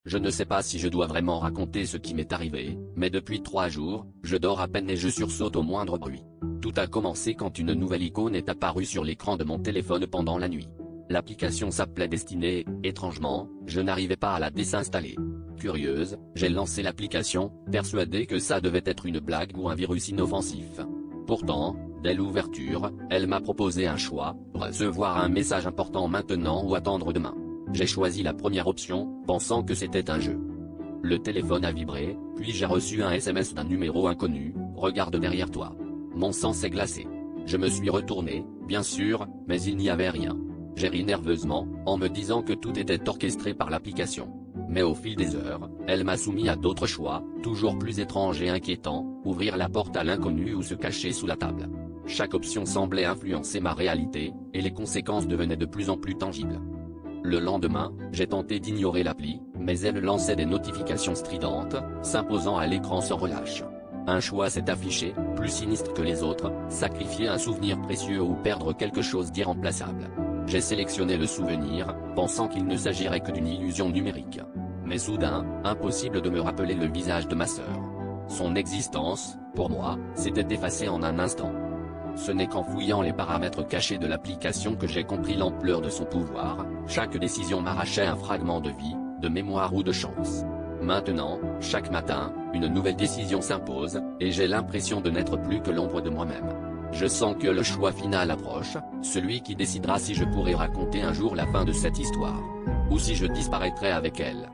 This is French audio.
Je ne sais pas si je dois vraiment raconter ce qui m'est arrivé, mais depuis 3 jours, je dors à peine et je sursaute au moindre bruit. Tout a commencé quand une nouvelle icône est apparue sur l'écran de mon téléphone pendant la nuit. L'application s'appelait Destinée, étrangement, je n'arrivais pas à la désinstaller. Curieuse, j'ai lancé l'application, persuadée que ça devait être une blague ou un virus inoffensif. Pourtant, dès l'ouverture, elle m'a proposé un choix, recevoir un message important maintenant ou attendre demain. J'ai choisi la première option, pensant que c'était un jeu. Le téléphone a vibré, puis j'ai reçu un SMS d'un numéro inconnu, « Regarde derrière toi ». Mon sang s'est glacé. Je me suis retourné, bien sûr, mais il n'y avait rien. J'ai ri nerveusement, en me disant que tout était orchestré par l'application. Mais au fil des heures, elle m'a soumis à d'autres choix, toujours plus étranges et inquiétants, ouvrir la porte à l'inconnu ou se cacher sous la table. Chaque option semblait influencer ma réalité, et les conséquences devenaient de plus en plus tangibles. Le lendemain, j'ai tenté d'ignorer l'appli, mais elle lançait des notifications stridentes, s'imposant à l'écran sans relâche. Un choix s'est affiché, plus sinistre que les autres, sacrifier un souvenir précieux ou perdre quelque chose d'irremplaçable. J'ai sélectionné le souvenir, pensant qu'il ne s'agirait que d'une illusion numérique. Mais soudain, impossible de me rappeler le visage de ma sœur. Son existence, pour moi, s'était effacée en un instant. Ce n'est qu'en fouillant les paramètres cachés de l'application que j'ai compris l'ampleur de son pouvoir. Chaque décision m'arrachait un fragment de vie, de mémoire ou de chance. Maintenant, chaque matin, une nouvelle décision s'impose, et j'ai l'impression de n'être plus que l'ombre de moi-même. Je sens que le choix final approche, celui qui décidera si je pourrai raconter un jour la fin de cette histoire. Ou si je disparaîtrai avec elle.